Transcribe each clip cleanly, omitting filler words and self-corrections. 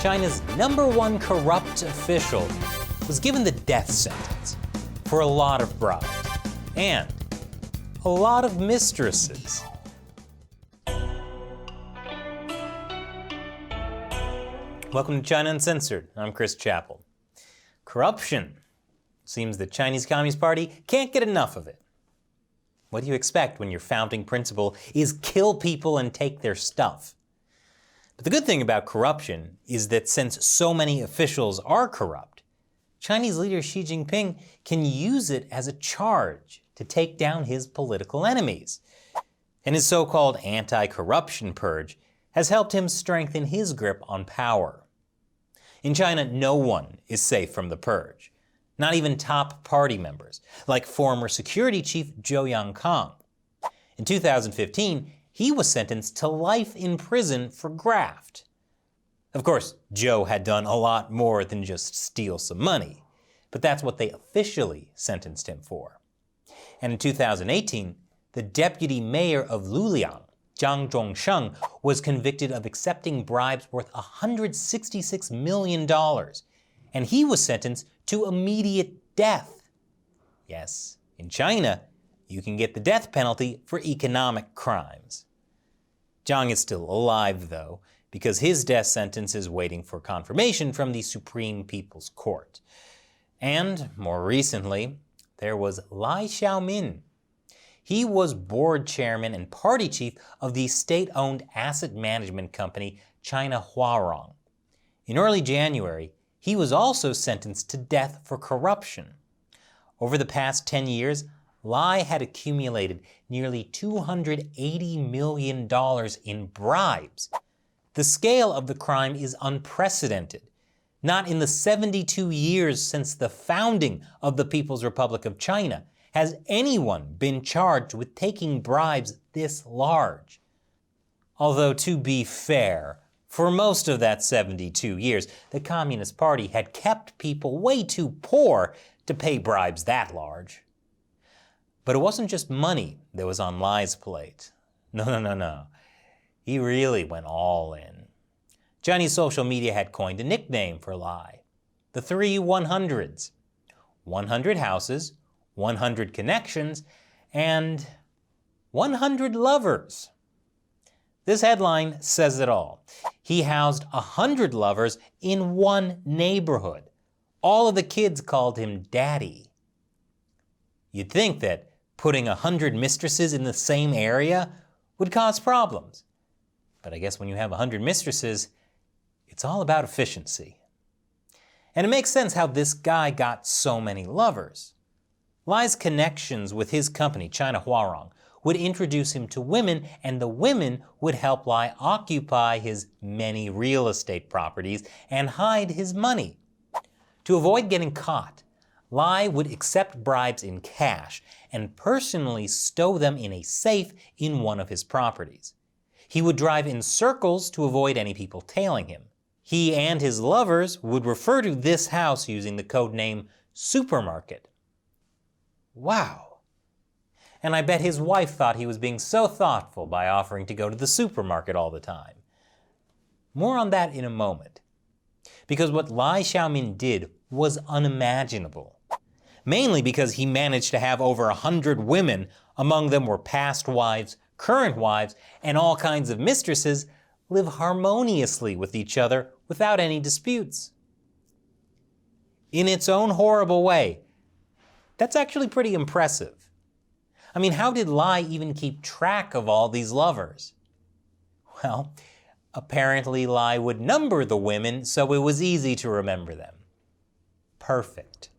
China's #1 corrupt official was given the death sentence for a lot of bribes and a lot of mistresses. Welcome to China Uncensored. I'm Chris Chappell. Corruption. Seems the Chinese Communist Party can't get enough of it. What do you expect when your founding principle is kill people and take their stuff? But the good thing about corruption is that since so many officials are corrupt, Chinese leader Xi Jinping can use it as a charge to take down his political enemies. And his so-called anti-corruption purge has helped him strengthen his grip on power. In China, no one is safe from the purge, not even top party members, like former security chief Zhou Yangkang. In 2015, he was sentenced to life in prison for graft. Of course, Zhou had done a lot more than just steal some money, but that's what they officially sentenced him for. And in 2018, the deputy mayor of Luliang, Zhang Zhongsheng, was convicted of accepting bribes worth $166 million, and he was sentenced to immediate death. Yes, in China, you can get the death penalty for economic crimes. Zhang is still alive, though, because his death sentence is waiting for confirmation from the Supreme People's Court. And more recently, there was Lai Xiaomin. He was board chairman and party chief of the state-owned asset management company China Huarong. In early January, he was also sentenced to death for corruption. Over the past 10 years, Lai had accumulated nearly $280 million in bribes. The scale of the crime is unprecedented. Not in the 72 years since the founding of the People's Republic of China has anyone been charged with taking bribes this large. Although, to be fair, for most of that 72 years, the Communist Party had kept people way too poor to pay bribes that large. But it wasn't just money that was on Lai's plate. No. He really went all in. Chinese social media had coined a nickname for Lai, the 3 100s. 100 houses, 100 connections, and 100 lovers. This headline says it all. He housed 100 lovers in one neighborhood. All of the kids called him Daddy. You'd think that putting 100 mistresses in the same area would cause problems. But I guess when you have 100 mistresses, it's all about efficiency. And it makes sense how this guy got so many lovers. Lai's connections with his company, China Huarong, would introduce him to women, and the women would help Lai occupy his many real estate properties and hide his money. To avoid getting caught, Lai would accept bribes in cash and personally stow them in a safe in one of his properties. He would drive in circles to avoid any people tailing him. He and his lovers would refer to this house using the code name Supermarket. Wow. And I bet his wife thought he was being so thoughtful by offering to go to the supermarket all the time. More on that in a moment. Because what Lai Xiaomin did was unimaginable. Mainly because he managed to have over 100 women, among them were past wives, current wives, and all kinds of mistresses, live harmoniously with each other without any disputes. In its own horrible way, that's actually pretty impressive. I mean, how did Lai even keep track of all these lovers? Well, apparently Lai would number the women so it was easy to remember them. Perfect.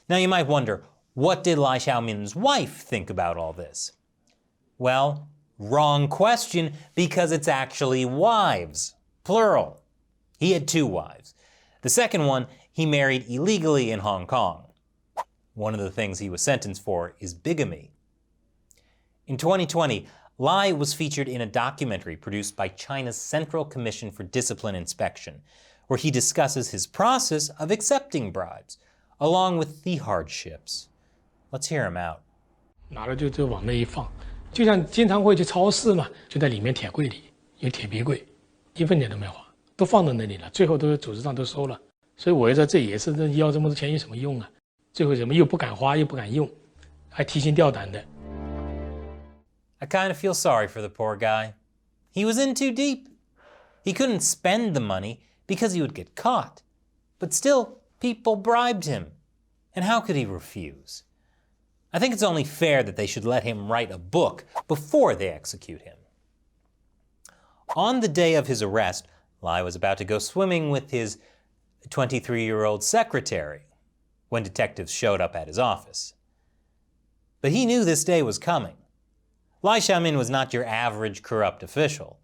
Now you might wonder, what did Lai Xiaomin's wife think about all this? Well, wrong question, because it's actually wives, plural. He had 2 wives. The second one he married illegally in Hong Kong. One of the things he was sentenced for is bigamy. In 2020, Lai was featured in a documentary produced by China's Central Commission for Discipline Inspection, where he discusses his process of accepting bribes, along with the hardships. Let's hear him out. 拿了就往那一放，就像经常会去超市嘛，就在里面铁柜里有铁皮柜，1分钱都没花。都放在那里了，最后都是组织上都收了。所以我觉得这也是要这么多钱有什么用啊？最后怎么又不敢花又不敢用，还提心吊胆的。I kind of feel sorry for the poor guy. He was in too deep. He couldn't spend the money because he would get caught. But still, people bribed him. And how could he refuse? I think it's only fair that they should let him write a book before they execute him. On the day of his arrest, Lai was about to go swimming with his 23-year-old secretary when detectives showed up at his office. But he knew this day was coming. Lai Xiaomin was not your average corrupt official.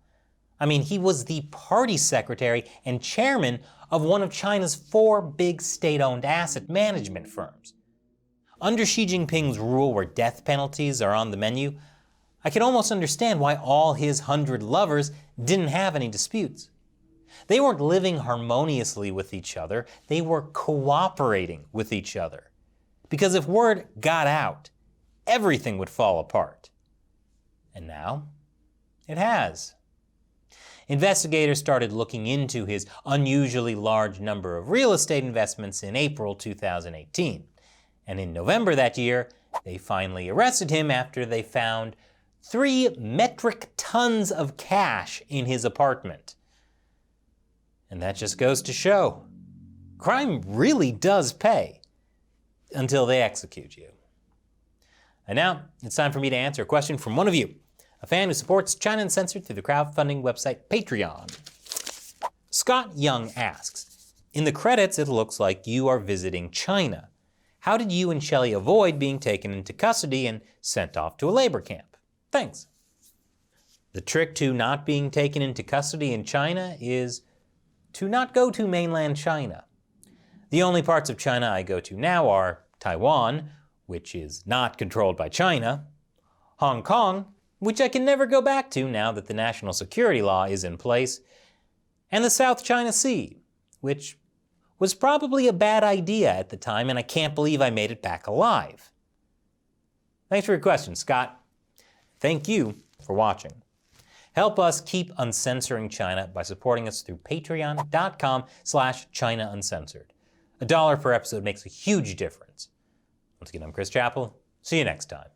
I mean, he was the party secretary and chairman of one of China's 4 big state-owned asset management firms. Under Xi Jinping's rule where death penalties are on the menu, I can almost understand why all his 100 lovers didn't have any disputes. They weren't living harmoniously with each other, they were cooperating with each other. Because if word got out, everything would fall apart. And now, it has. Investigators started looking into his unusually large number of real estate investments in April 2018. And in November that year, they finally arrested him after they found 3 metric tons of cash in his apartment. And that just goes to show, crime really does pay until they execute you. And now, it's time for me to answer a question from one of you, a fan who supports China Uncensored through the crowdfunding website Patreon. Scott Young asks, in the credits it looks like you are visiting China. How did you and Shelley avoid being taken into custody and sent off to a labor camp? Thanks. The trick to not being taken into custody in China is to not go to mainland China. The only parts of China I go to now are Taiwan, which is not controlled by China, Hong Kong, which I can never go back to now that the national security law is in place, and the South China Sea, which was probably a bad idea at the time, and I can't believe I made it back alive. Thanks for your question, Scott. Thank you for watching. Help us keep uncensoring China by supporting us through patreon.com/China Uncensored. $1 per episode makes a huge difference. Once again, I'm Chris Chappell. See you next time.